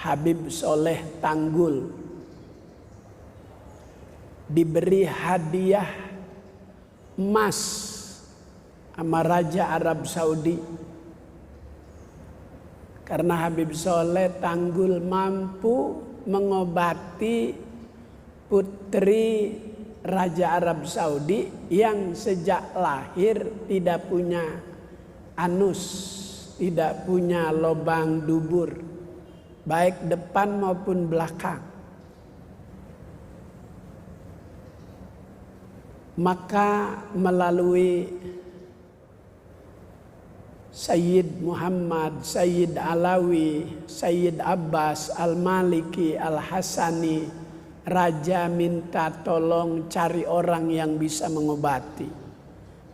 Habib Soleh Tanggul diberi hadiah emas sama Raja Arab Saudi karena Habib Soleh Tanggul mampu mengobati putri Raja Arab Saudi yang sejak lahir tidak punya anus, tidak punya lubang dubur, baik depan maupun belakang. Maka melalui Sayyid Muhammad, Sayyid Alawi, Sayyid Abbas, Al-Maliki, Al-Hasani, Raja minta tolong cari orang yang bisa mengobati.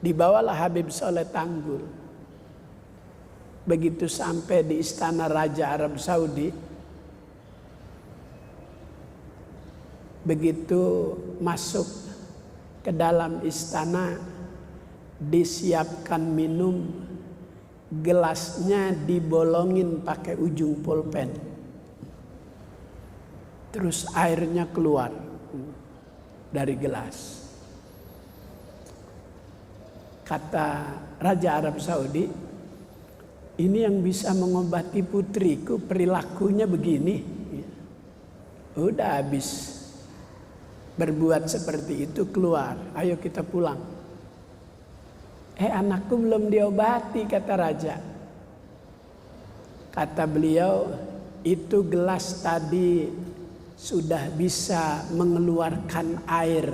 Dibawalah Habib Soleh Tanggul. Begitu sampai di istana Raja Arab Saudi, begitu masuk ke dalam istana, disiapkan minum, gelasnya dibolongin pakai ujung pulpen. Terus airnya keluar dari gelas. Kata Raja Arab Saudi, ini yang bisa mengobati putriku perilakunya begini. Udah habis berbuat seperti itu, keluar. Ayo kita pulang. Anakku belum diobati, kata Raja. Kata beliau, itu gelas tadi sudah bisa mengeluarkan air.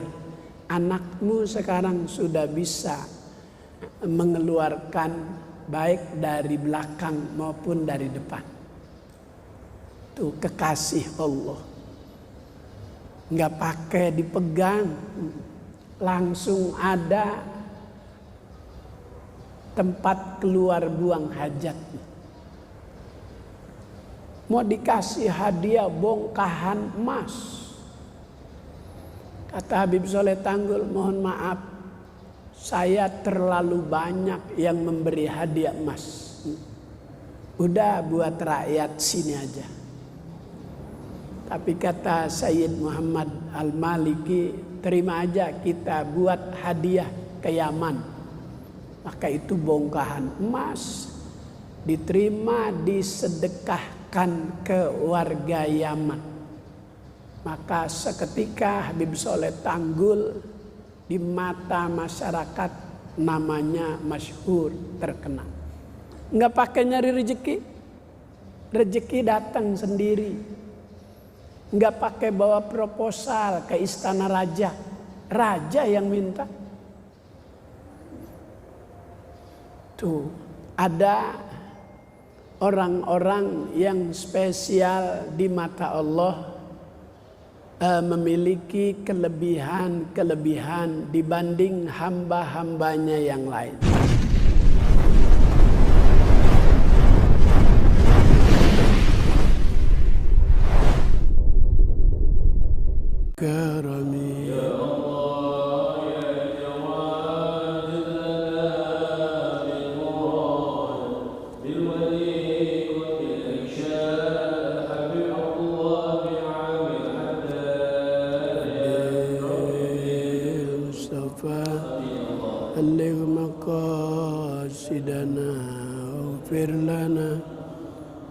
Anakmu sekarang sudah bisa mengeluarkan baik dari belakang maupun dari depan. Tuh kekasih Allah. Nggak pakai dipegang, langsung ada tempat keluar buang hajat. Mau dikasih hadiah bongkahan emas. Kata Habib Soleh Tanggul, mohon maaf, saya terlalu banyak yang memberi hadiah emas. Udah buat rakyat sini aja. Tapi kata Sayyid Muhammad Al-Maliki, terima aja kita buat hadiah ke Yaman. Maka itu bongkahan emas diterima, disedekahkan ke warga Yaman. Maka seketika Habib Soleh Tanggul di mata masyarakat namanya masyhur, terkenal. Nggak pakai nyari rezeki, rezeki datang sendiri. Nggak pakai bawa proposal ke istana raja, raja yang minta. Tuh ada orang-orang yang spesial di mata Allah, memiliki kelebihan-kelebihan dibanding hamba-hambanya yang lain. Karami ya Allah ya Jawad lana bil murad bil wali wa bil irsyad habib Allah bin amil haddad Mustafa balligh maqasidana waghfir lana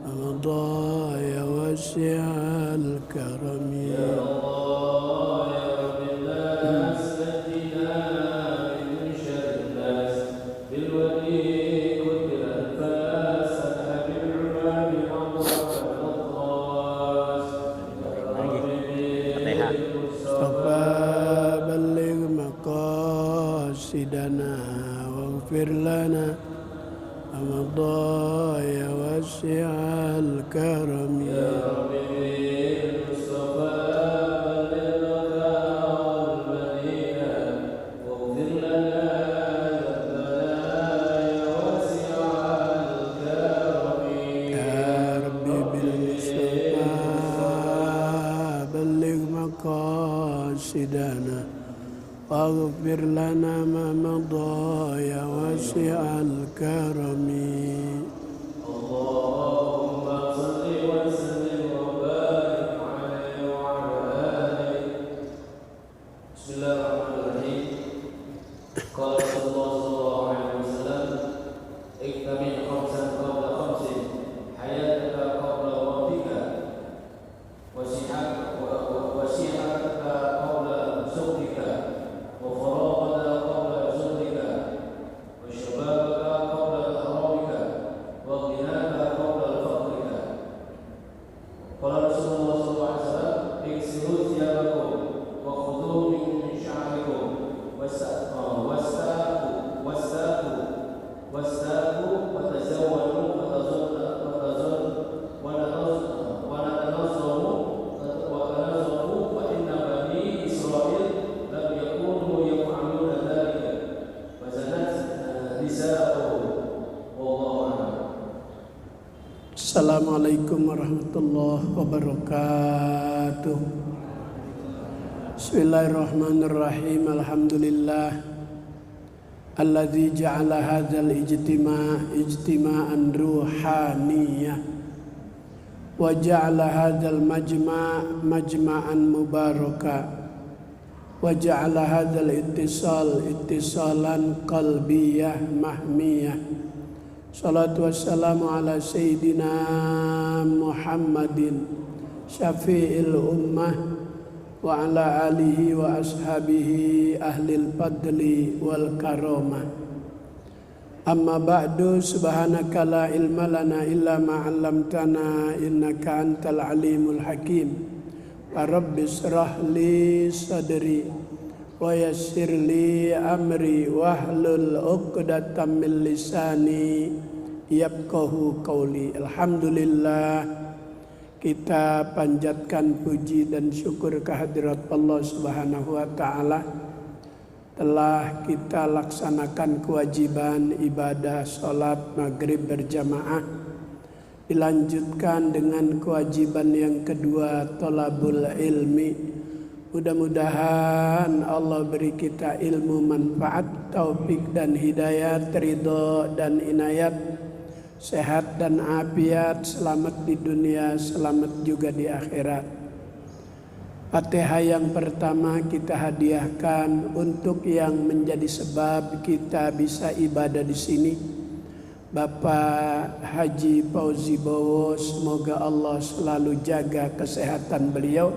رضايا واسع الكرم يا الله يا رب الناس نجنا من شر الناس بالولي كل الانفاس الحبيب العمام الله الغاص مصطفى بلغ مقاصدنا واغفر لنا رمضايا واسع الكرم يا ربي المصطفى بلغ المدينة واغفر لنا يا واسع الكرم يا ربي بالمصطفى بلغ مقاصدنا واغفر لنا ما مضى يا واسع الكرم اللهم صل وسلم وبارك Assalamualaikum warahmatullahi wabarakatuh. Bismillahirrahmanirrahim. Alhamdulillah alladzi ja'ala hadzal ijtima'an ruhaniyah wa ja'ala hadzal majma'an mubaraka wa ja'ala hadzal ittisalan qalbiyah mahmiyah. Salatu wassalamu ala Sayyidina Muhammadin syafi'il ummah wa ala alihi wa ashabihi ahlil fadli wal karamah. Amma ba'du, subhanaka la ilma lana illa ma 'allamtana innaka antal alimul hakim. Wa rabbi shrah li sadri wa yassir li amri wahlul 'uqdatam min lisani yafqahu qawli. Alhamdulillah, kita panjatkan puji dan syukur kehadirat Allah Subhanahu wa taala. Telah kita laksanakan kewajiban ibadah salat maghrib berjamaah, dilanjutkan dengan kewajiban yang kedua, thalabul ilmi. Mudah-mudahan Allah beri kita ilmu manfaat, taufik dan hidayat, ridho dan inayat, sehat dan afiat, selamat di dunia, selamat juga di akhirat. Fatihah yang pertama kita hadiahkan untuk yang menjadi sebab kita bisa ibadah di sini, Bapak Haji Fauzi Bowo. Semoga Allah selalu jaga kesehatan beliau,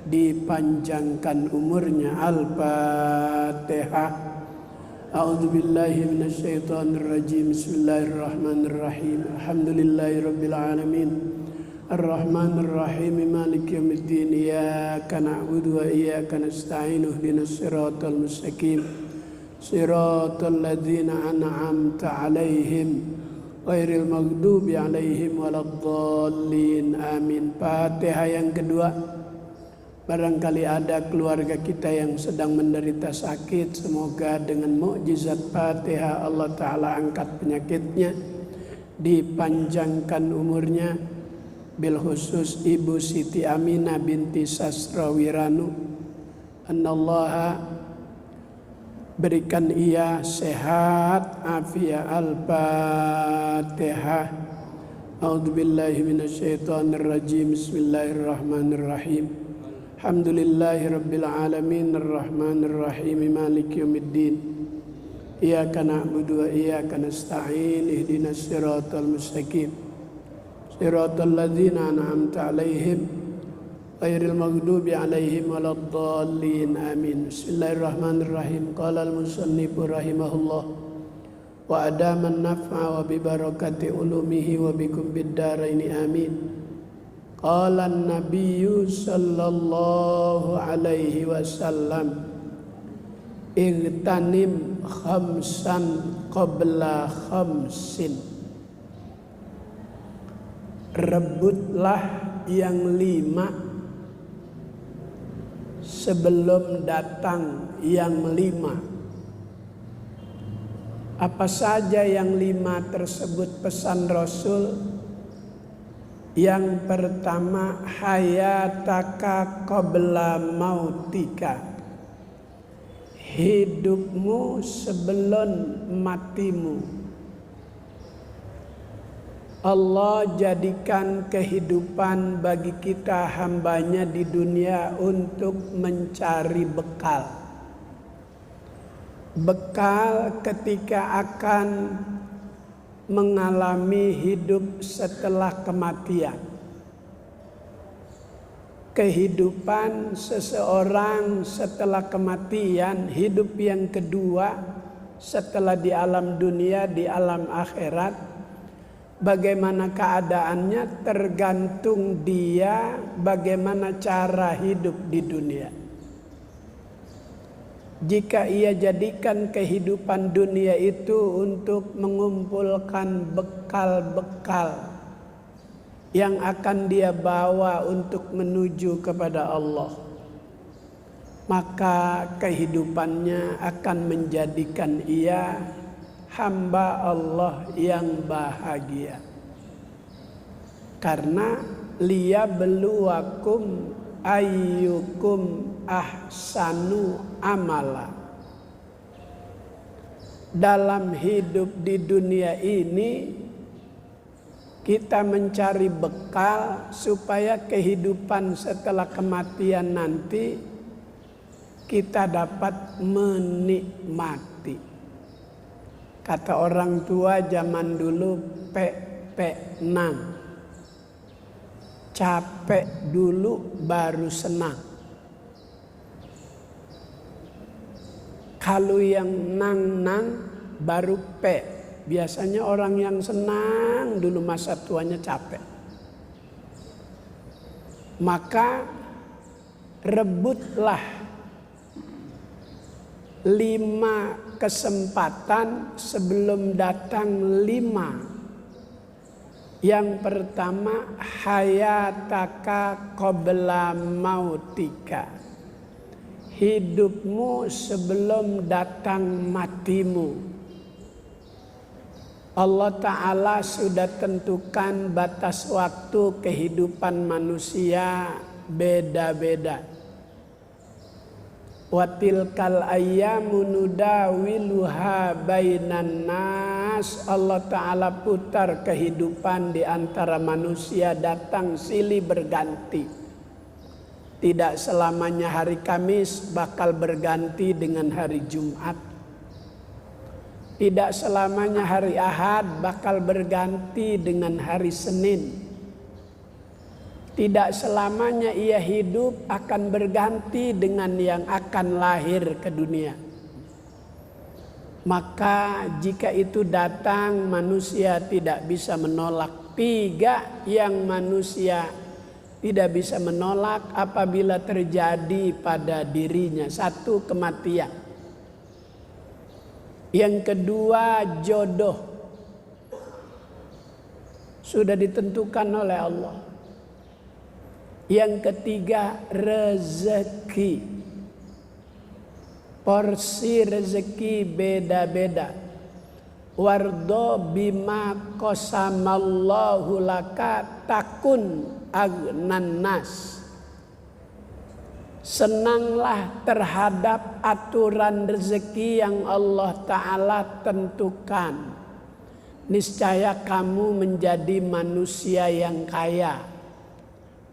dipanjangkan umurnya. Al-Fatihah. A'udzubillahi minasyaitonirrajim. Bismillahirrahmanirrahim. Alhamdulillahirabbil alamin. Ar-Rahmanir-Rahim. Maliki yaumiddin. Iyyaka na'budu wa iyyaka nasta'in. Ihdinas siratal mustaqim. Siratal ladzina an'amta 'alaihim ghairil maghdubi 'alaihim waladdallin. Amin. Fatihah yang kedua. Barangkali ada keluarga kita yang sedang menderita sakit, semoga dengan mukjizat Fatihah Allah Ta'ala angkat penyakitnya, dipanjangkan umurnya. Bil khusus Ibu Siti Aminah binti Sastrawiranu, Anallaha berikan ia sehat afiat. Al-Fatihah. A'udzubillahi minasyaitonirrajim. Bismillahirrahmanirrahim. Alhamdulillahirabbil alamin. Arrahmanirrahim. Maliki yaumiddin. Iyyaka na'budu wa iyyaka nasta'in. Ihdinas siratal mustaqim. Siratal ladzina an'amta 'alaihim ghairil maghdubi 'alaihim waladdallin. Amin. Bismillahirrahmanirrahim. Qala al-musannifu rahimahullah wa adaman naf'a wa bi barakati ulumihi wa bikum bid-daraini. Amin. Qala an-nabiyyu sallallahu alaihi wasallam igtanim khamsan qabla khamsin. Rebutlah yang 5 sebelum datang yang 5. Apa saja yang 5 tersebut pesan Rasul? Yang pertama, hayataka qabla mautika. Hidupmu sebelum matimu. Allah jadikan kehidupan bagi kita hambanya di dunia untuk mencari bekal. Bekal ketika akan mengalami hidup setelah kematian. Kehidupan seseorang setelah kematian, hidup yang kedua setelah di alam dunia, di alam akhirat, bagaimana keadaannya tergantung dia bagaimana cara hidup di dunia. Jika ia jadikan kehidupan dunia itu untuk mengumpulkan bekal-bekal yang akan dia bawa untuk menuju kepada Allah, maka kehidupannya akan menjadikan ia hamba Allah yang bahagia. Karena liyabluwakum ayyukum ahsanu amala. Dalam hidup di dunia ini kita mencari bekal supaya kehidupan setelah kematian nanti kita dapat menikmati. Kata orang tua zaman dulu, pek nang. Capek dulu baru senang. Kalau yang nang baru pe. Biasanya orang yang senang dulu masa tuanya capek. Maka rebutlah 5 kesempatan sebelum datang 5. Yang pertama, hayataka qabla mautika. Hidupmu sebelum datang matimu. Allah Ta'ala sudah tentukan batas waktu kehidupan manusia beda-beda. Watilkal ayyamu nudawiluha bainan nas. Allah Ta'ala putar kehidupan di antara manusia, datang silih berganti. Tidak selamanya hari Kamis bakal berganti dengan hari Jumat. Tidak selamanya hari Ahad bakal berganti dengan hari Senin. Tidak selamanya ia hidup akan berganti dengan yang akan lahir ke dunia. Maka jika itu datang, manusia tidak bisa menolak. 3 yang manusia tidak bisa menolak apabila terjadi pada dirinya. 1, kematian. Yang kedua, jodoh. Sudah ditentukan oleh Allah. Yang ketiga, rezeki. Porsi rezeki beda-beda. Wardo bima qasamallahu laka takun agnan nas. Senanglah terhadap aturan rezeki yang Allah Ta'ala tentukan. Niscaya kamu menjadi manusia yang kaya.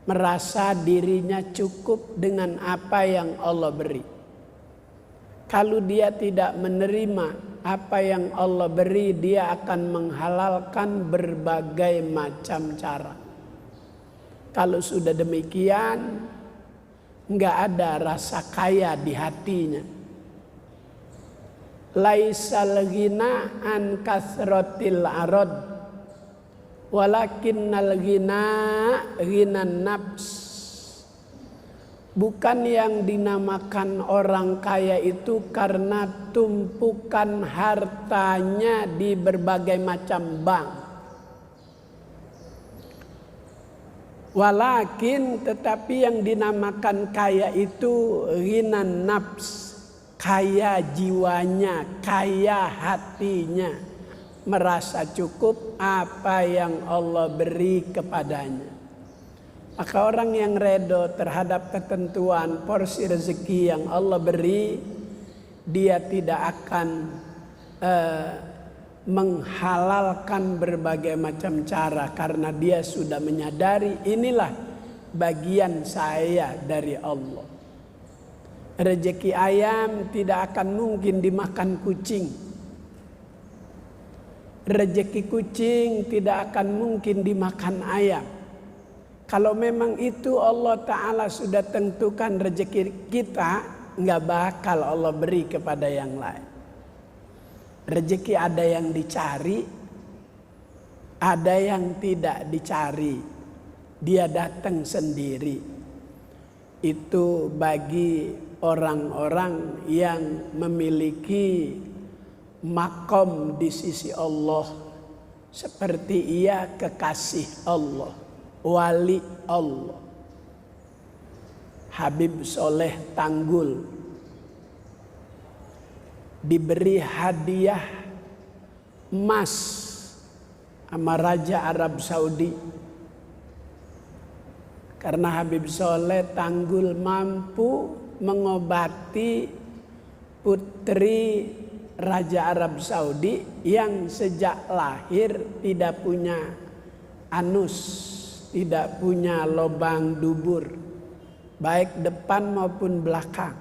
Merasa dirinya cukup dengan apa yang Allah beri. Kalau dia tidak menerima apa yang Allah beri, dia akan menghalalkan berbagai macam cara. Kalau sudah demikian, nggak ada rasa kaya di hatinya. Laisal ghina an kasratil arad, walakinnal ghina ghinan nafs. Bukan yang dinamakan orang kaya itu karena tumpukan hartanya di berbagai macam bank. Walakin tetapi yang dinamakan kaya itu ghinan nafs. Kaya jiwanya, kaya hatinya. Merasa cukup apa yang Allah beri kepadanya. Maka orang yang redo terhadap ketentuan porsi rezeki yang Allah beri, dia tidak akan menghalalkan berbagai macam cara, karena dia sudah menyadari inilah bagian saya dari Allah. Rezeki ayam tidak akan mungkin dimakan kucing. Rezeki kucing tidak akan mungkin dimakan ayam. Kalau memang itu Allah Ta'ala sudah tentukan rezeki kita, nggak bakal Allah beri kepada yang lain. Rezeki ada yang dicari, ada yang tidak dicari. Dia datang sendiri. Itu bagi orang-orang yang memiliki makom di sisi Allah. Seperti ia kekasih Allah, wali Allah. Habib Soleh Tanggul diberi hadiah emas sama Raja Arab Saudi. Karena Habib Soleh Tanggul mampu mengobati putri Raja Arab Saudi yang sejak lahir tidak punya anus, tidak punya lubang dubur, baik depan maupun belakang.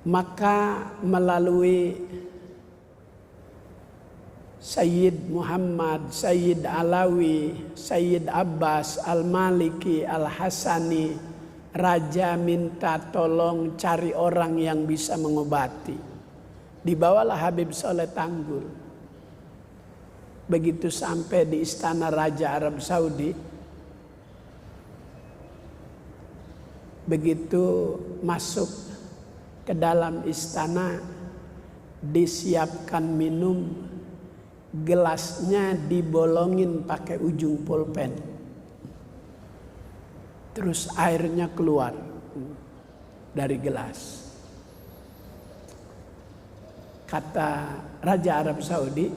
Maka melalui Sayyid Muhammad, Sayyid Alawi, Sayyid Abbas, Al-Maliki, Al-Hasani, Raja minta tolong cari orang yang bisa mengobati. Dibawalah Habib Soleh Tanggul. Begitu sampai di istana Raja Arab Saudi, begitu masuk ke dalam istana, disiapkan minum, gelasnya dibolongin pakai ujung pulpen, terus airnya keluar dari gelas. Kata Raja Arab Saudi,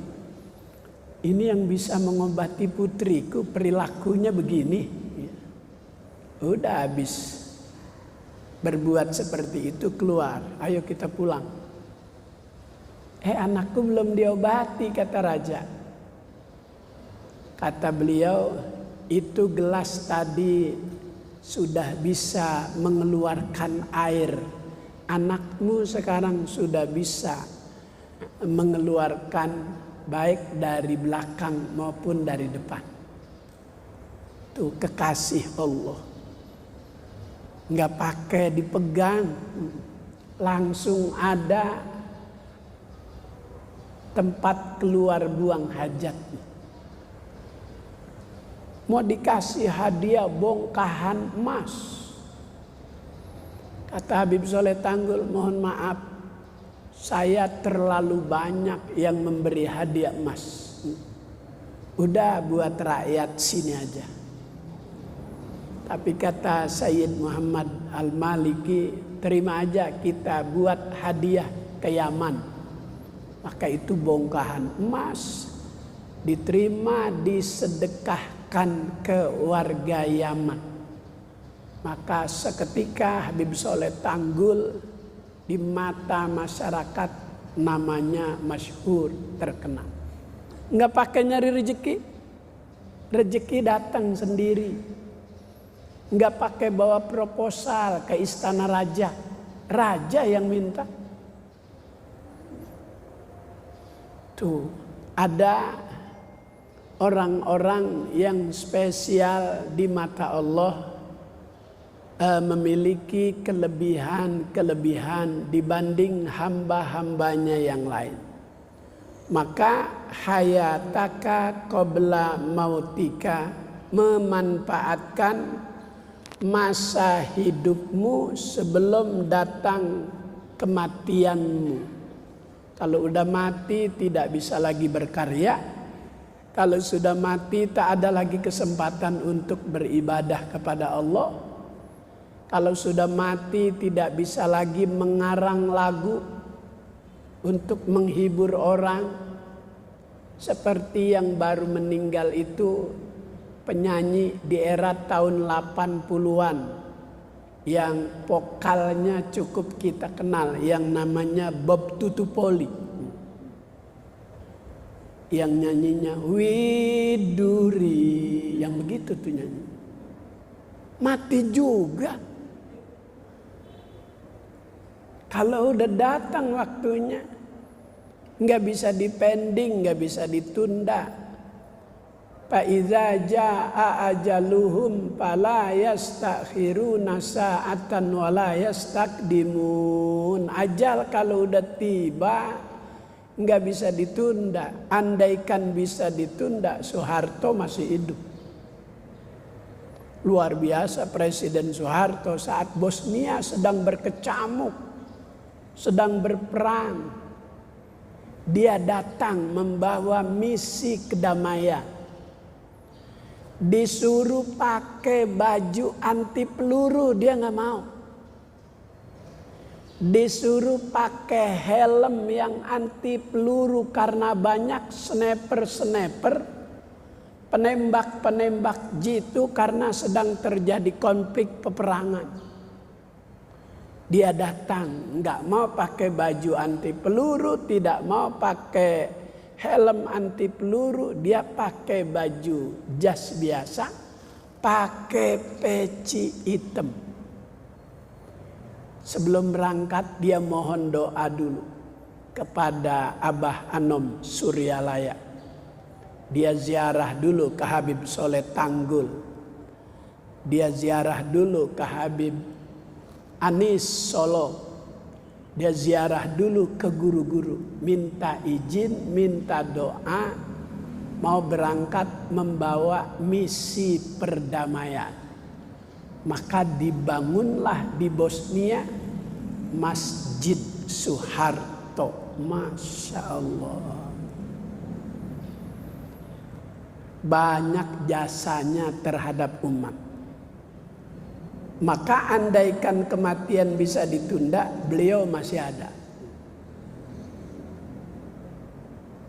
ini yang bisa mengobati putriku perilakunya begini. Udah habis berbuat seperti itu, keluar, ayo kita pulang. Anakku belum diobati, kata raja. Kata beliau, itu gelas tadi sudah bisa mengeluarkan air. Anakmu sekarang sudah bisa mengeluarkan baik dari belakang maupun dari depan. Tuh kekasih Allah. Nggak pakai dipegang, langsung ada tempat keluar buang hajat. Mau dikasih hadiah bongkahan emas. Kata Habib Soleh Tanggul, mohon maaf, saya terlalu banyak yang memberi hadiah emas. Udah buat rakyat sini aja. Tapi kata Sayyid Muhammad Al-Maliki, terima aja kita buat hadiah ke Yaman. Maka itu bongkahan emas diterima, disedekahkan ke warga Yaman. Maka seketika Habib Soleh Tanggul di mata masyarakat namanya masyhur, terkenal. Nggak pakai nyari rezeki, rezeki datang sendiri. Nggak pakai bawa proposal ke istana raja, raja yang minta. Tuh ada orang-orang yang spesial di mata Allah, memiliki kelebihan dibanding hamba-hambanya yang lain. Maka hayataka qabla mautika, memanfaatkan masa hidupmu sebelum datang kematianmu. Kalau udah mati tidak bisa lagi berkarya. Kalau sudah mati tak ada lagi kesempatan untuk beribadah kepada Allah. Kalau sudah mati tidak bisa lagi mengarang lagu untuk menghibur orang. Seperti yang baru meninggal itu penyanyi di era tahun 80-an yang vokalnya cukup kita kenal, yang namanya Bob Tutupoli, yang nyanyinya Widuri, yang begitu tuh nyanyi. Mati juga. Kalau udah datang waktunya, nggak bisa dipending, nggak bisa ditunda. Fa iza jaa ajaluhum fala yastakhiruna sa'atan wa la yastaqdimun. Ajal kalau udah tiba nggak bisa ditunda. Andaikan bisa ditunda, Soeharto masih hidup. Luar biasa Presiden Soeharto saat Bosnia sedang berkecamuk, sedang berperang. Dia datang membawa misi kedamaian. Disuruh pakai baju anti peluru, dia nggak mau. Disuruh pakai helm yang anti peluru karena banyak sniper-sniper penembak-penembak jitu karena sedang terjadi konflik peperangan. Dia datang, nggak mau pakai baju anti peluru, tidak mau pakai helm anti peluru, dia pakai baju jas biasa, pakai peci hitam. Sebelum berangkat dia mohon doa dulu kepada Abah Anom Suryalaya. Dia ziarah dulu ke Habib Soleh Tanggul. Dia ziarah dulu ke Habib Anis Solo. Dia ziarah dulu ke guru-guru, minta izin, minta doa, mau berangkat membawa misi perdamaian. Maka dibangunlah di Bosnia Masjid Suharto. Masya Allah. Banyak jasanya terhadap umat. Maka andaikan kematian bisa ditunda, beliau masih ada.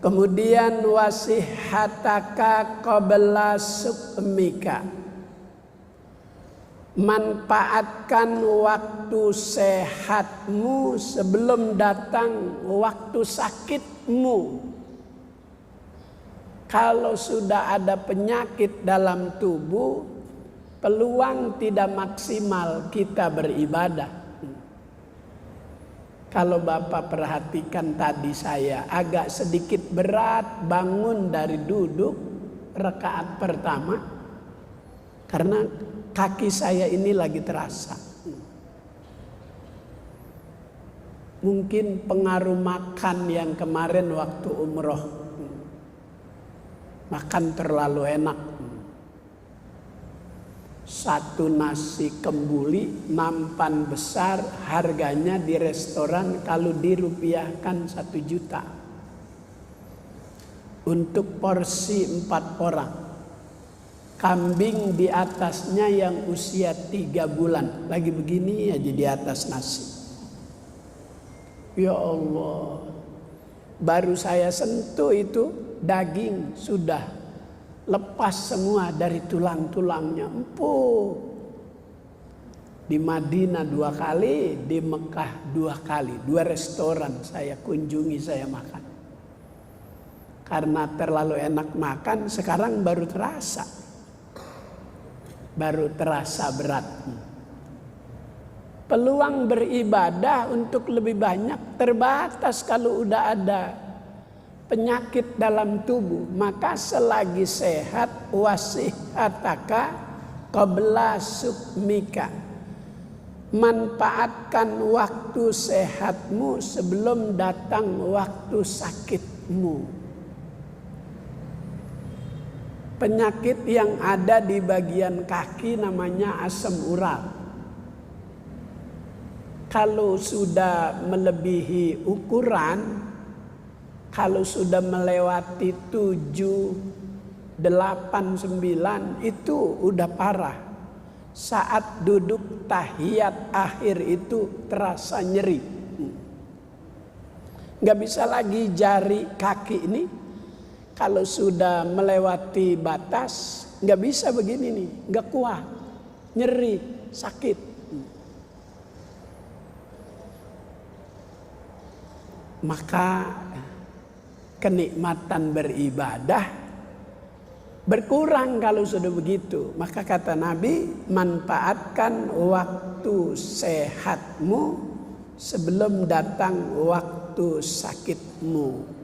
Kemudian wasihataka qabla sukmika. Manfaatkan waktu sehatmu sebelum datang waktu sakitmu. Kalau sudah ada penyakit dalam tubuh, peluang tidak maksimal kita beribadah. Kalau Bapak perhatikan tadi saya agak sedikit berat bangun dari duduk rakaat pertama. Karena kaki saya ini lagi terasa. Mungkin pengaruh makan yang kemarin waktu umroh. Makan terlalu enak. Satu nasi kembuli nampan besar, harganya di restoran kalau dirupiahkan 1 juta. Untuk porsi 4 orang. Kambing di atasnya yang usia 3 bulan. Lagi begini aja di atas nasi. Ya Allah. Baru saya sentuh itu daging sudah lepas semua dari tulang-tulangnya, empuk. Di Madinah 2 kali, di Mekah 2 kali. 2 restoran saya kunjungi, saya makan. Karena terlalu enak makan, sekarang baru terasa. Baru terasa berat. Peluang beribadah untuk lebih banyak terbatas kalau udah ada penyakit dalam tubuh. Maka selagi sehat, wasihataka qabla sukmika. Manfaatkan waktu sehatmu sebelum datang waktu sakitmu. Penyakit yang ada di bagian kaki namanya asam urat. Kalau sudah melebihi ukuran, kalau sudah melewati 7, 8, 9 itu udah parah. Saat duduk tahiyat akhir itu terasa nyeri. Gak bisa lagi jari kaki ini. Kalau sudah melewati batas gak bisa begini nih. Gak kuat. Nyeri, sakit. Maka kenikmatan beribadah berkurang kalau sudah begitu. Maka kata Nabi, manfaatkan waktu sehatmu sebelum datang waktu sakitmu.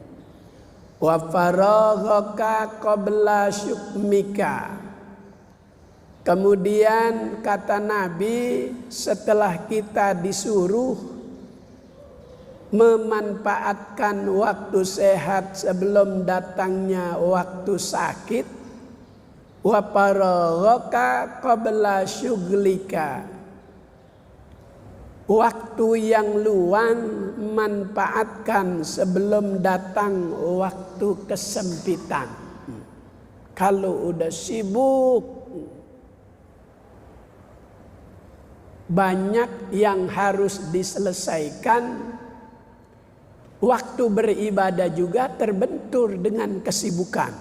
Wa faraghaka qabla syukmika. Kemudian kata Nabi, setelah kita disuruh memanfaatkan waktu sehat sebelum datangnya waktu sakit, wa faraghaka qabla syughlika. Waktu yang luang manfaatkan sebelum datang waktu kesempitan. Kalau udah sibuk, banyak yang harus diselesaikan, waktu beribadah juga terbentur dengan kesibukan.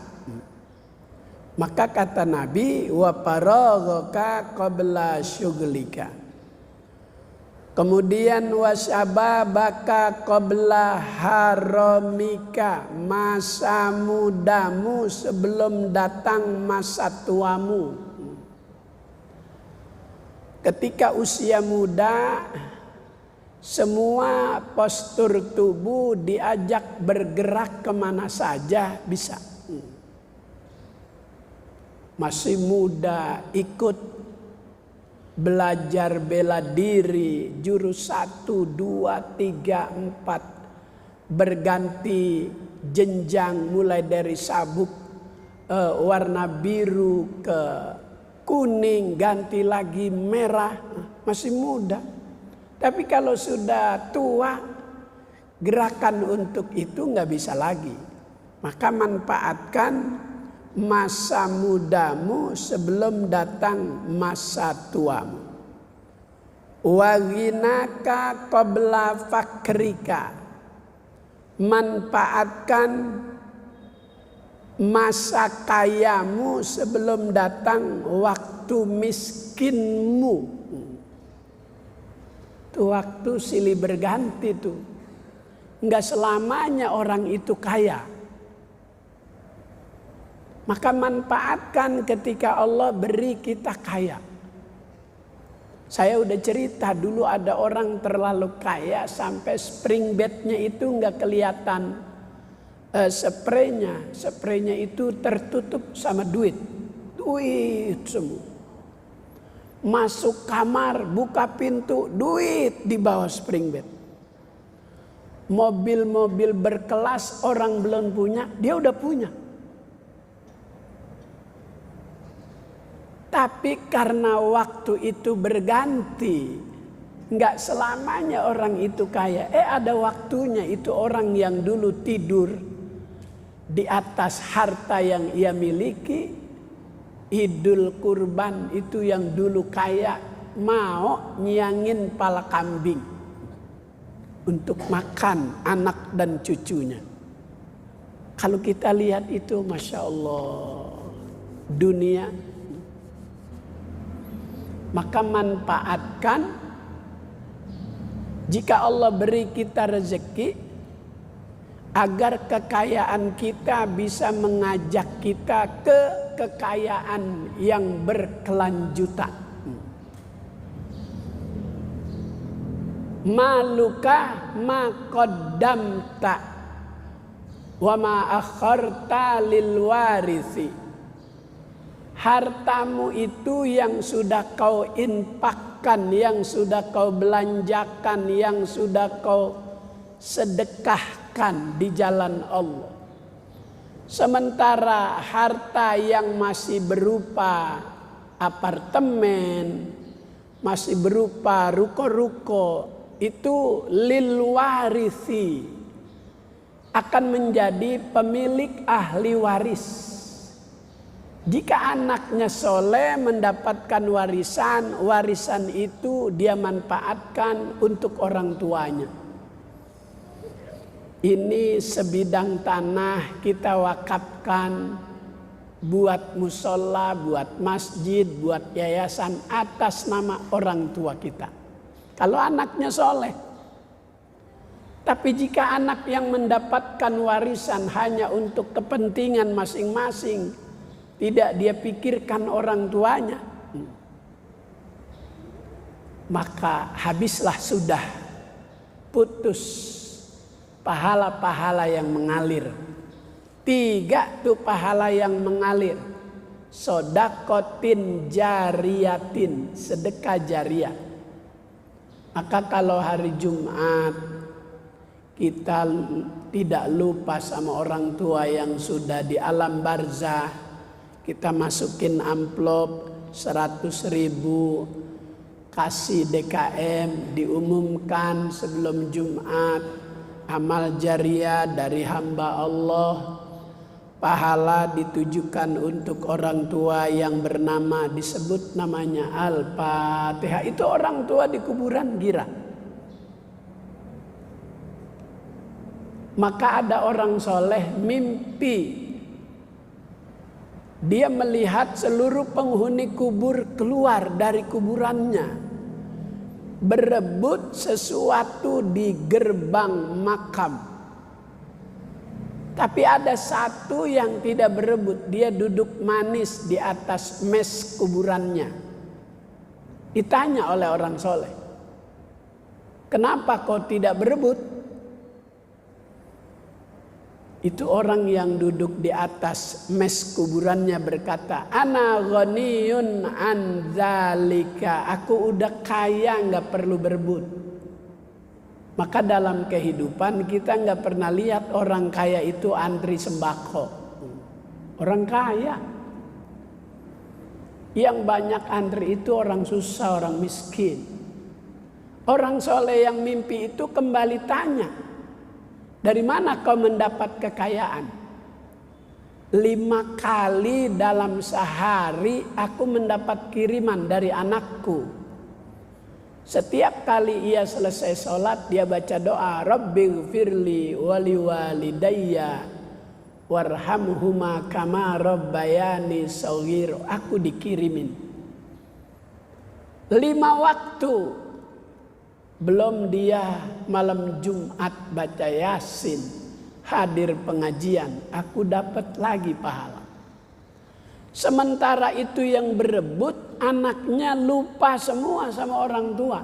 Maka kata Nabi, wa faraghaka qabla syughlika. Kemudian wasyababaka qabla haramika, masa mudamu sebelum datang masa tuamu. Ketika usia muda, semua postur tubuh diajak bergerak kemana saja bisa. Masih muda ikut belajar bela diri, jurus 1, 2, 3, 4. Berganti jenjang mulai dari sabuk warna biru ke kuning, ganti lagi merah. Masih muda. Tapi kalau sudah tua, gerakan untuk itu nggak bisa lagi. Maka manfaatkan masa mudamu sebelum datang masa tuamu. Wa ghinaka qabla fakrika. Manfaatkan masa kayamu sebelum datang waktu miskinmu. Itu waktu silih berganti tuh. Enggak selamanya orang itu kaya. Maka manfaatkan ketika Allah beri kita kaya. Saya udah cerita dulu ada orang terlalu kaya sampai spring bednya itu nggak kelihatan spraynya. Spraynya itu tertutup sama duit. Duit semua. Masuk kamar, buka pintu, duit di bawah spring bed. Mobil-mobil berkelas orang belum punya, dia udah punya. Tapi karena waktu itu berganti, nggak selamanya orang itu kaya. Ada waktunya itu orang yang dulu tidur di atas harta yang ia miliki, idul kurban itu yang dulu kaya, mau nyangin pala kambing untuk makan anak dan cucunya. Kalau kita lihat itu, Masya Allah, dunia. Maka manfaatkan jika Allah beri kita rezeki agar kekayaan kita bisa mengajak kita ke kekayaan yang berkelanjutan. Maluka ma qaddamta wa ma akharta lil warisi. Hartamu itu yang sudah kau infakkan, yang sudah kau belanjakan, yang sudah kau sedekahkan di jalan Allah. Sementara harta yang masih berupa apartemen, masih berupa ruko-ruko, itu lil warisi, akan menjadi pemilik ahli waris. Jika anaknya soleh mendapatkan warisan, warisan itu dia manfaatkan untuk orang tuanya. Ini sebidang tanah kita wakafkan buat musola, buat masjid, buat yayasan atas nama orang tua kita. Kalau anaknya soleh. Tapi jika anak yang mendapatkan warisan hanya untuk kepentingan masing-masing, tidak dia pikirkan orang tuanya, maka habislah sudah, putus pahala-pahala yang mengalir. 3 tuh pahala yang mengalir. Sodakotin jariyatin, sedekah jariah. Maka kalau hari Jumat kita tidak lupa sama orang tua yang sudah di alam barzah, kita masukin amplop 100.000, kasih DKM, diumumkan sebelum Jumat, amal jariah dari hamba Allah, pahala ditujukan untuk orang tua yang bernama, disebut namanya Al-Fatihah. Itu orang tua di kuburan gira. Maka ada orang soleh mimpi Dia melihat seluruh penghuni kubur keluar dari kuburannya, berebut sesuatu di gerbang makam. Tapi ada satu yang tidak berebut, dia duduk manis di atas mes kuburannya. Ditanya oleh orang soleh, kenapa kau tidak berebut? Itu orang yang duduk di atas mes kuburannya berkata, ana ghaniyun an zalika, aku udah kaya nggak perlu berebut. Maka dalam kehidupan kita nggak pernah lihat orang kaya itu antri sembako. Orang kaya, yang banyak antri itu orang susah, orang miskin. Orang soleh yang mimpi itu kembali tanya, dari mana kau mendapat kekayaan? 5 kali dalam sehari aku mendapat kiriman dari anakku. Setiap kali ia selesai sholat, dia baca doa, Rabbighfirli wali walidayya warhamhuma kama rabbayani shaghir. Aku dikirimin 5 waktu. Belum dia malam Jumat baca Yasin, hadir pengajian, aku dapat lagi pahala. Sementara itu yang berebut, anaknya lupa semua sama orang tua.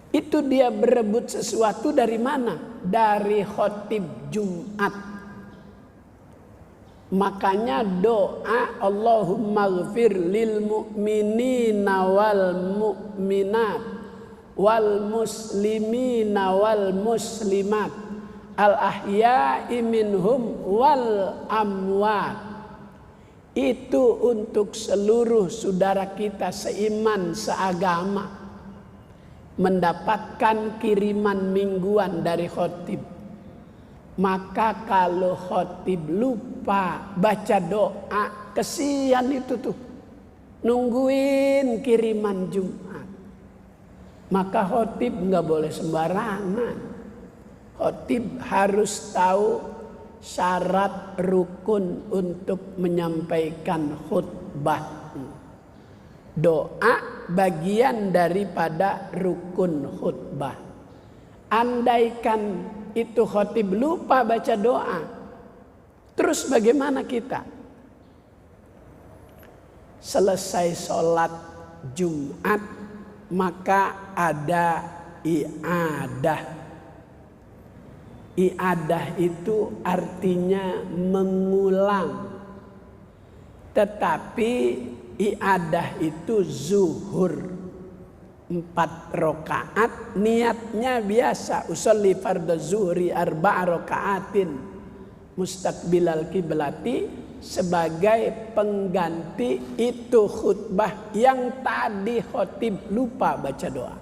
Itu dia berebut sesuatu dari mana? Dari khotib Jumat. Makanya doa Allahumma ghfir lil mu'minina wal mu'minat wal muslimina wal muslimat al ahya'i minhum wal amwat. Itu untuk seluruh saudara kita seiman seagama mendapatkan kiriman mingguan dari khotib. Maka kalau khotib lupa baca doa, kesian itu tuh nungguin kiriman Jumat. Maka khotib nggak boleh sembarangan. Khotib harus tahu syarat rukun untuk menyampaikan khutbah. Doa bagian daripada rukun khutbah. Andaikan itu khotib lupa baca doa, terus bagaimana kita? Selesai sholat Jumat, maka ada i'adah. I'adah itu artinya mengulang. Tetapi i'adah itu zuhur 4 rakaat, niatnya biasa. Usolli fardhu zuhri 4 rakaatin mustaqbilal kiblati, sebagai pengganti itu khutbah yang tadi khotib lupa baca doa.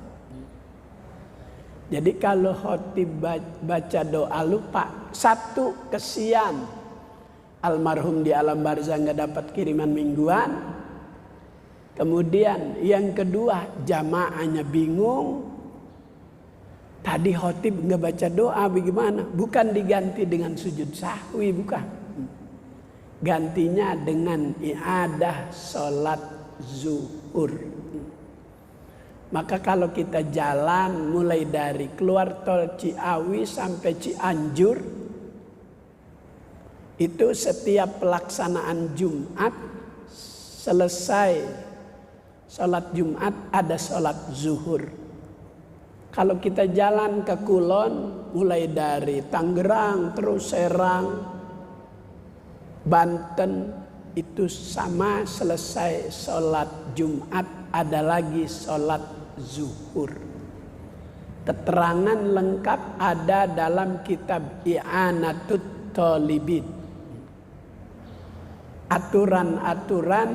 Jadi kalau khotib baca doa lupa, 1 kesian, almarhum di alam barzah nggak dapat kiriman mingguan. Kemudian yang kedua, jamaahnya bingung. Tadi khotib nggak baca doa, bagaimana? Bukan diganti dengan sujud sahwi, bukan. Gantinya dengan i'adah sholat zuhur. Maka kalau kita jalan mulai dari keluar tol Ciawi sampai Cianjur, itu setiap pelaksanaan Jumat, selesai sholat Jumat ada sholat zuhur. Kalau kita jalan ke Kulon, mulai dari Tangerang, terus Serang, Banten, itu sama, selesai sholat Jumat ada lagi sholat zuhur. Keterangan lengkap ada dalam kitab I'anatut Thalibin. Aturan-aturan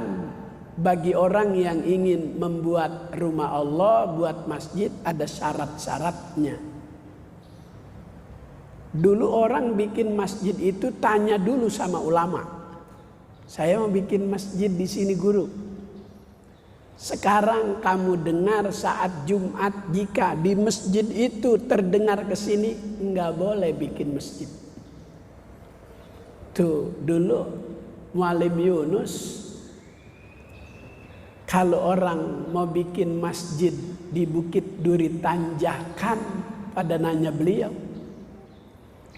bagi orang yang ingin membuat rumah Allah, buat masjid, ada syarat-syaratnya. Dulu orang bikin masjid itu tanya dulu sama ulama. Saya mau bikin masjid di sini guru. Sekarang kamu dengar saat Jumat, jika di masjid itu terdengar ke sini, nggak boleh bikin masjid. Tuh dulu Muallim Yunus, kalau orang mau bikin masjid di Bukit Duri Tanjakan, pada nanya beliau.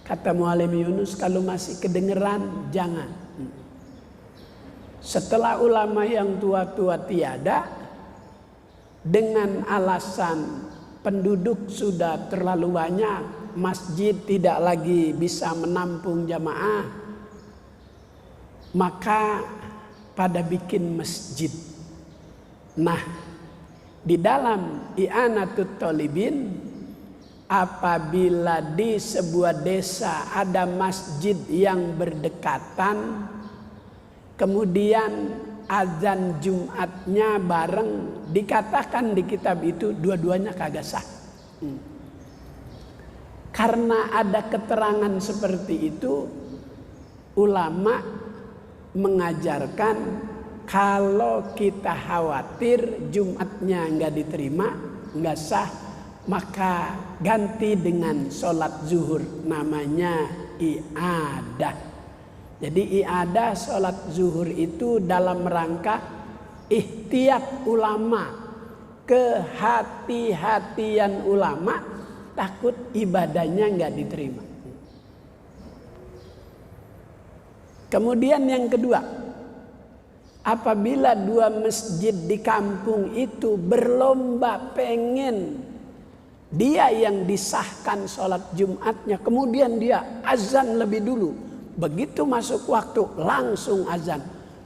Kata Muallim Yunus, kalau masih kedengeran jangan. Setelah ulama yang tua-tua tiada, dengan alasan penduduk sudah terlalu banyak, masjid tidak lagi bisa menampung jamaah, maka pada bikin masjid. Nah, di dalam I'anatut Thalibin, apabila di sebuah desa ada masjid yang berdekatan, kemudian azan Jumatnya bareng, dikatakan di kitab itu dua-duanya kagak sah. Karena ada keterangan seperti itu, ulama mengajarkan kalau kita khawatir Jumatnya nggak diterima, nggak sah, maka ganti dengan sholat zuhur, namanya i'adah. Jadi i'adah sholat zuhur itu dalam rangka ihtiyat ulama, kehati-hatian ulama, takut ibadahnya nggak diterima. Kemudian yang kedua, apabila dua masjid di kampung itu berlomba pengen dia yang disahkan sholat Jumatnya, kemudian dia azan lebih dulu. Begitu masuk waktu langsung azan.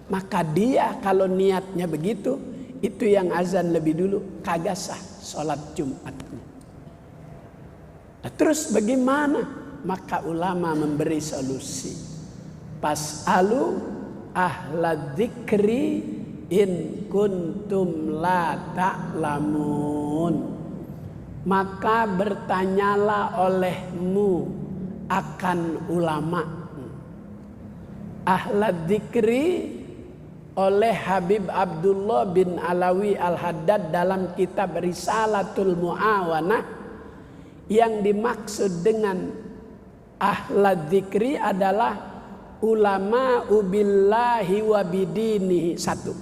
Maka dia kalau niatnya begitu, itu yang azan lebih dulu, kagak sah sholat Jumatnya. Nah, terus bagaimana? Maka ulama memberi solusi. Pas'alu ahla dzikri in kuntum la ta'lamun. Maka bertanyalah olehmu akan ulama. Ahla dzikri oleh Habib Abdullah bin Alawi Al-Haddad dalam kitab Risalatul Mu'awanah, yang dimaksud dengan ahla dzikri adalah ulama billahi wa bidinihi. Satu,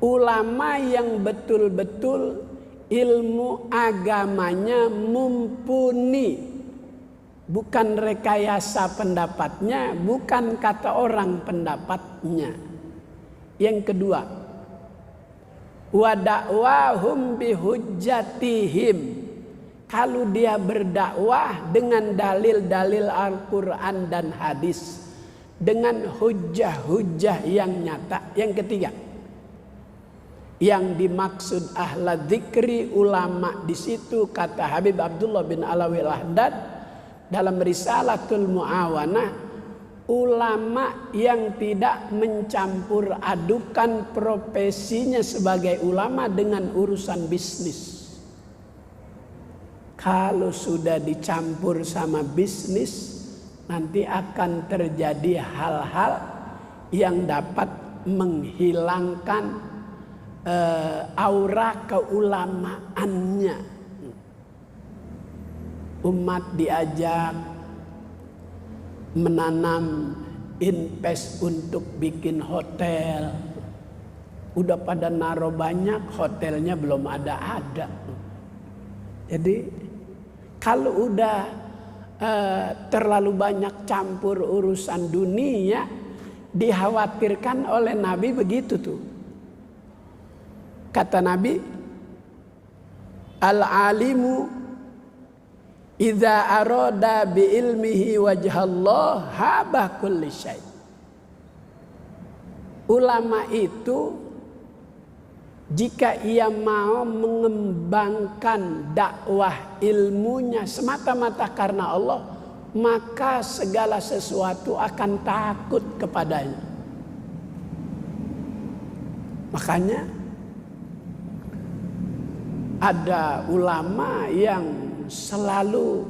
ulama yang betul-betul ilmu agamanya mumpuni, bukan rekayasa pendapatnya, bukan kata orang pendapatnya. Yang kedua, wa da'wahum bihujjatihim, kalau dia berdakwah dengan dalil-dalil Al-Quran dan hadis, dengan hujjah-hujjah yang nyata. Yang ketiga, yang dimaksud ahla dzikri ulama di situ, kata Habib Abdullah bin Alawi Al-Haddad dalam Risalatul Mu'awanah, ulama yang tidak mencampur adukan profesinya sebagai ulama dengan urusan bisnis. Kalau sudah dicampur sama bisnis, nanti akan terjadi hal-hal yang dapat menghilangkan aura keulamaannya. Umat diajak menanam invest untuk bikin hotel, udah pada naruh banyak, hotelnya belum ada. Jadi kalau udah terlalu banyak campur urusan dunia, dikhawatirkan oleh Nabi begitu tuh. Kata Nabi, al-alimu idza arada bi ilmihi wajhallah haba kulli syai. Ulama itu jika ia mau mengembangkan dakwah ilmunya semata-mata karena Allah, maka segala sesuatu akan takut kepadanya. Makanya ada ulama yang selalu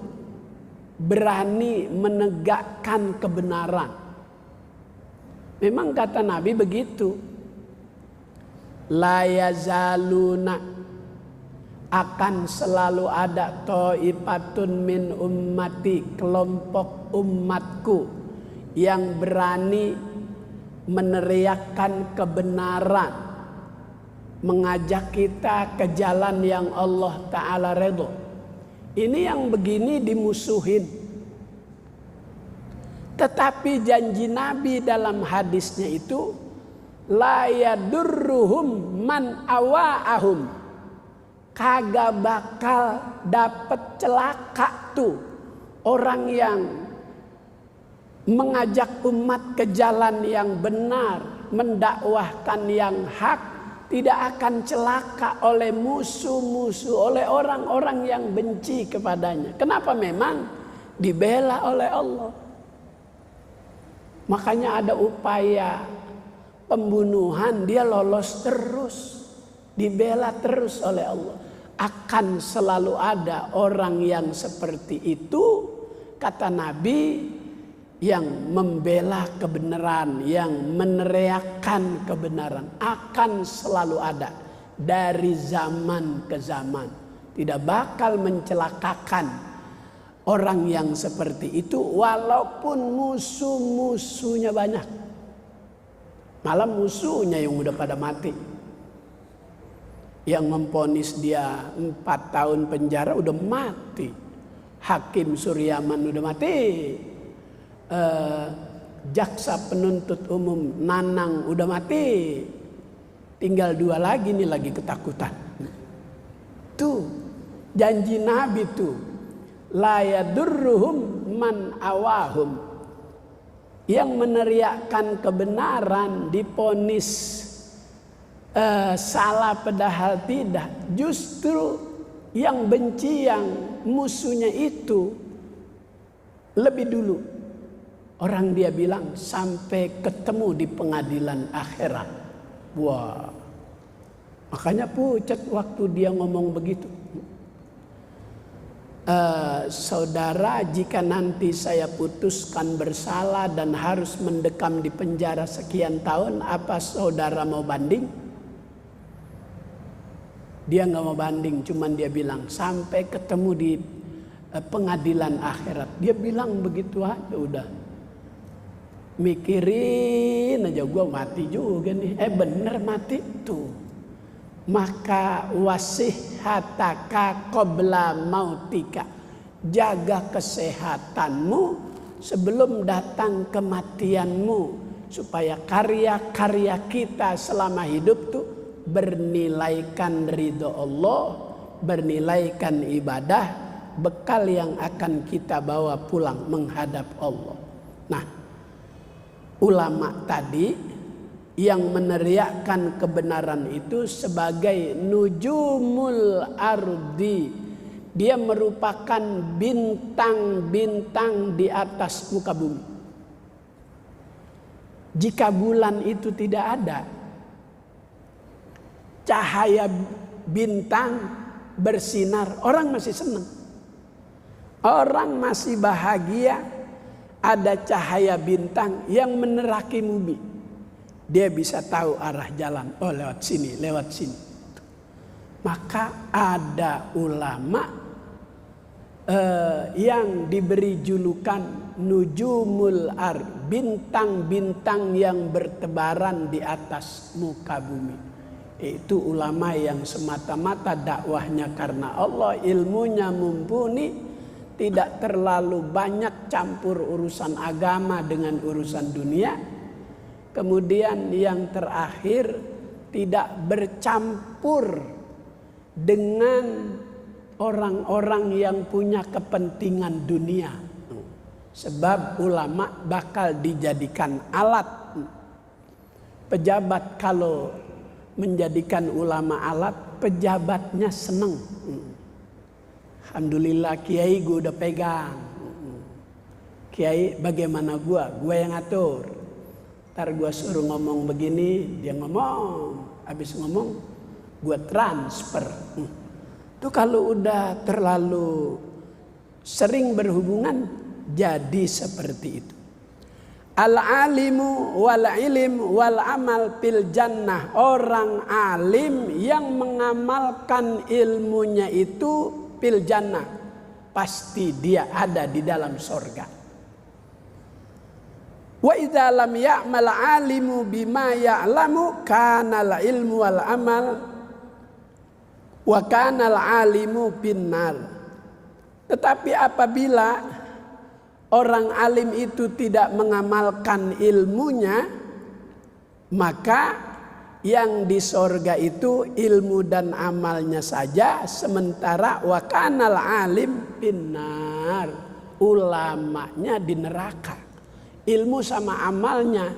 berani menegakkan kebenaran. Memang kata Nabi begitu. La yazaluna, akan selalu ada ta'ifatun min ummati, kelompok umatku yang berani meneriakkan kebenaran, mengajak kita ke jalan yang Allah Ta'ala redho. Ini yang begini dimusuhin. Tetapi janji Nabi dalam hadisnya itu, la yadurruhum man awa'ahum. Kagak bakal dapet celaka tuh orang yang mengajak umat ke jalan yang benar, mendakwahkan yang hak, tidak akan celaka oleh musuh-musuh, oleh orang-orang yang benci kepadanya. Kenapa? Memang dibela oleh Allah. Makanya ada upaya pembunuhan, dia lolos terus, dibela terus oleh Allah. Akan selalu ada orang yang seperti itu, kata Nabi, yang membela kebenaran, yang meneriakkan kebenaran. Akan selalu ada dari zaman ke zaman. Tidak bakal mencelakakan orang yang seperti itu, walaupun musuh-musuhnya banyak. Malah musuhnya yang udah pada mati. Yang memvonis dia 4 tahun penjara udah mati. Hakim Suryaman udah mati. Jaksa penuntut umum Nanang udah mati. Tinggal 2 lagi nih, lagi ketakutan. Tuh janji Nabi tuh, la yadurruhum man awahum. Yang meneriakkan kebenaran diponis salah padahal tidak. Justru yang benci, yang musuhnya itu lebih dulu. Orang dia bilang sampai ketemu di pengadilan akhirat. Wah, makanya pucat waktu dia ngomong begitu. Saudara, jika nanti saya putuskan bersalah dan harus mendekam di penjara sekian tahun, apa saudara mau banding? Dia nggak mau banding, cuman dia bilang sampai ketemu di pengadilan akhirat. Dia bilang begitu aja udah. Mikirin aja, gue mati juga nih. Bener mati tuh. Maka wasihataka qabla mautika. Jaga kesehatanmu sebelum datang kematianmu. Supaya karya-karya kita selama hidup tuh bernilaikan ridho Allah, bernilaikan ibadah, bekal yang akan kita bawa pulang menghadap Allah. Nah, ulama tadi yang meneriakkan kebenaran itu sebagai nujumul ardi. Dia merupakan bintang-bintang di atas muka bumi. Jika bulan itu tidak ada, cahaya bintang bersinar, orang masih senang. Orang masih bahagia ada cahaya bintang yang meneraki bumi. Dia bisa tahu arah jalan. Oh, lewat sini, lewat sini. Maka ada ulama yang diberi julukan nujumul ar, bintang-bintang yang bertebaran di atas muka bumi. Itu ulama yang semata-mata dakwahnya karena Allah, ilmunya mumpuni, tidak terlalu banyak campur urusan agama dengan urusan dunia. Kemudian yang terakhir, tidak bercampur dengan orang-orang yang punya kepentingan dunia. Sebab ulama bakal dijadikan alat. Pejabat kalau menjadikan ulama alat, pejabatnya seneng. Alhamdulillah kiai gue udah pegang. Kiai bagaimana gue? Gue yang ngatur. Ntar gue suruh ngomong begini, dia ngomong. Habis ngomong, gue transfer. Itu kalau udah terlalu sering berhubungan, jadi seperti itu. Al-alimu wal ilim wal amal fil jannah. Orang alim yang mengamalkan ilmunya itu fil jannah, pasti dia ada di dalam sorga. Wa idza lam ya'mal 'alimu bima ya'lamu kana al-ilmu wal amal wa kana al-'alimu finnar. Tetapi apabila orang alim itu tidak mengamalkan ilmunya, maka yang di sorga itu ilmu dan amalnya saja, sementara wa kana al-'alim finnar, ulamanya di neraka. Ilmu sama amalnya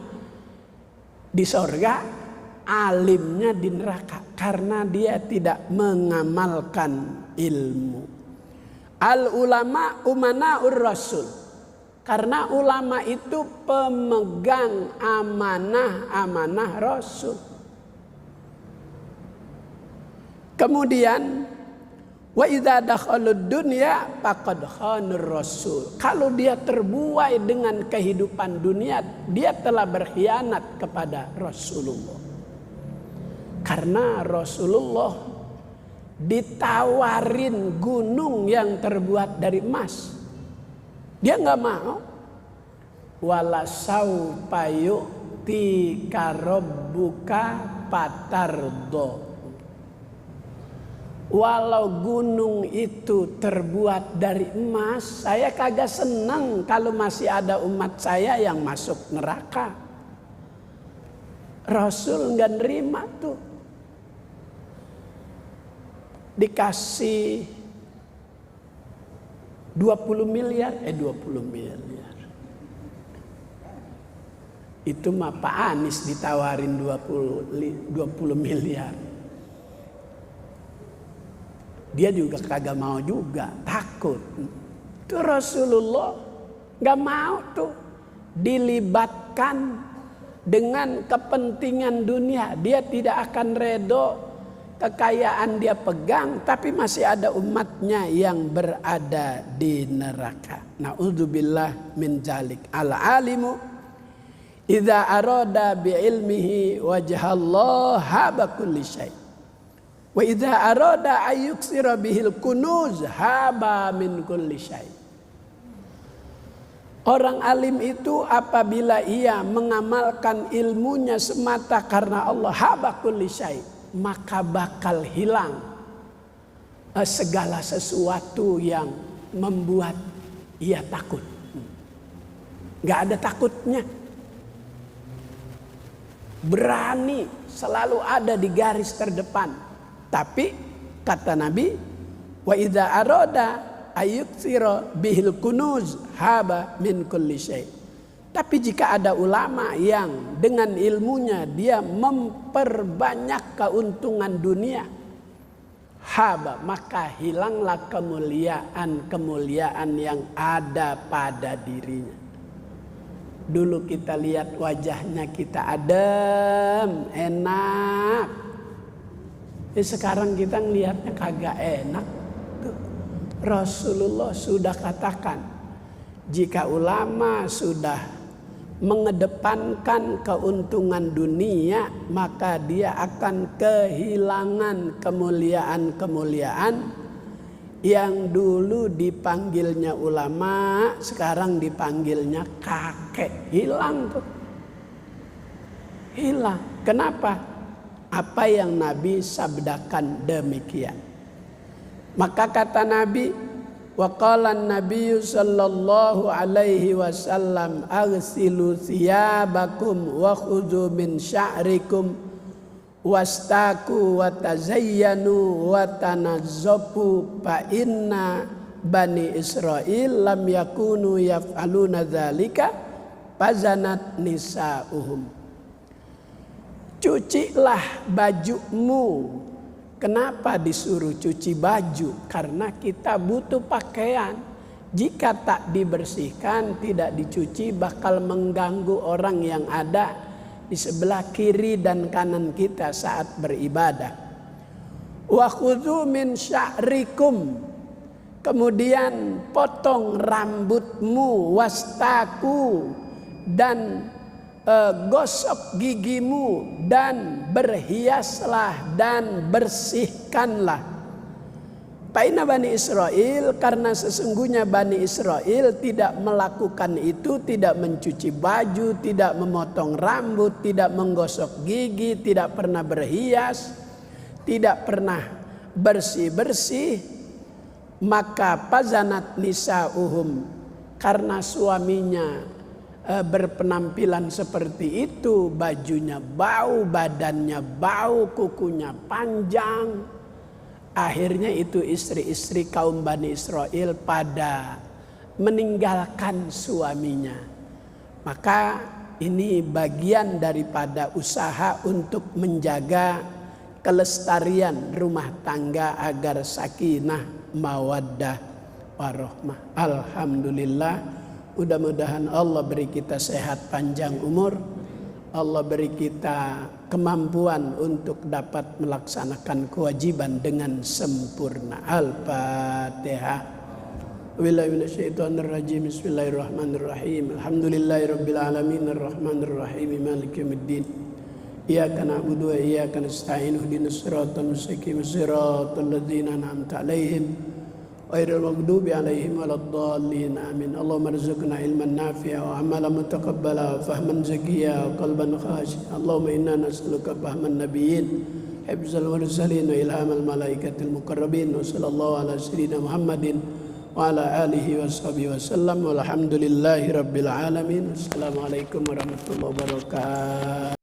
di sorga, alimnya di neraka karena dia tidak mengamalkan ilmu. Al ulama umanaur rasul, karena ulama itu pemegang amanah rasul. Kemudian wa idza dakhalud dunya faqad khanur rasul. Kalau dia terbuai dengan kehidupan dunia, dia telah berkhianat kepada Rasulullah. Karena Rasulullah ditawarin gunung yang terbuat dari emas, dia nggak mau. Wala saufa yu'tika rabbuka fatardo. Walau gunung itu terbuat dari emas, saya kagak senang kalau masih ada umat saya yang masuk neraka. Rasul nggak nerima tuh. Dikasih 20 miliar. Itu mah Pak Anies ditawarin 20 miliar. Dia juga kagak mau juga, takut. Itu Rasulullah gak mau tuh dilibatkan dengan kepentingan dunia. Dia tidak akan redo kekayaan dia pegang, tapi masih ada umatnya yang berada di neraka. Na'udzubillah min jalik. Al-alimu idza arada bi ilmihi wajhallah haba kulli syai'. Wa idza arada ayyuksira bihil kunuz haba min kulli syai'. Orang alim itu apabila ia mengamalkan ilmunya semata karena Allah, haba kulli syai', maka bakal hilang segala sesuatu yang membuat ia takut. Gak ada takutnya. Berani selalu ada di garis terdepan. Tapi kata Nabi, wa idza arada ayyuksira bihil kunuz haba min kulli syai'. Tapi jika ada ulama yang dengan ilmunya dia memperbanyak keuntungan dunia, haba, maka hilanglah kemuliaan yang ada pada dirinya. Dulu kita lihat wajahnya kita adem, enak. Sekarang kita ngelihatnya kagak enak. Tuh. Rasulullah sudah katakan, jika ulama sudah mengedepankan keuntungan dunia, maka dia akan kehilangan kemuliaan-kemuliaan yang dulu dipanggilnya ulama, sekarang dipanggilnya kakek. Hilang tuh. Hilang. Kenapa? Apa yang Nabi sabdakan demikian. Maka kata Nabi, wa qala an-nabiy sallallahu alaihi wasallam aghsilu thiyabakum wa khudhu min sya'rikum wastaku wa tazayyanu wa tanazzafu fa inna bani Israil lam yakunu yaf'aluna dzalika fazanat nisa'uhum. Cucilah bajumu. Kenapa disuruh cuci baju? Karena kita butuh pakaian. Jika tak dibersihkan, tidak dicuci, bakal mengganggu orang yang ada di sebelah kiri dan kanan kita saat beribadah. Wa khudhu min sya'rikum. Kemudian potong rambutmu, wastaku, dan gosok gigimu, dan berhiaslah dan bersihkanlah. Faina Bani Israel, karena sesungguhnya Bani Israel tidak melakukan itu, tidak mencuci baju, tidak memotong rambut, tidak menggosok gigi, tidak pernah berhias, tidak pernah bersih-bersih, maka pazanat nisa'uhum, karena suaminya berpenampilan seperti itu, bajunya bau, badannya bau, kukunya panjang. Akhirnya itu istri-istri kaum Bani Israel pada meninggalkan suaminya. Maka ini bagian daripada usaha untuk menjaga kelestarian rumah tangga agar sakinah, mawaddah, warahmah. Alhamdulillah, mudah-mudahan Allah beri kita sehat panjang umur. Allah beri kita kemampuan untuk dapat melaksanakan kewajiban dengan sempurna. Al-Fatihah. Bismillahirrahmanirrahim. Alhamdulillahirabbil alamin arrahmanir rahim maliki yaumiddin. Iyyaka na'budu wa iyyaka nasta'in ihdinas siratal mustaqim siratal ladzina an'amta 'alaihim ghairil maghdubi 'alaihim waladdallin. Amin. Allahumma arzuqna ilman nafi'a wa amalan mutaqabbala wa fahman zakiyya wa qalban khashi'a. Allahumma inna nas'aluka fahman nabiyyin, hifzal mursalin wa ilhamal malaikatil muqarrabin. Wa sallallahu ala sayyidina Muhammadin wa ala alihi wa sahbihi wasallam. Walhamdulillahi rabbil alamin. Assalamualaikum warahmatullahi wabarakatuh.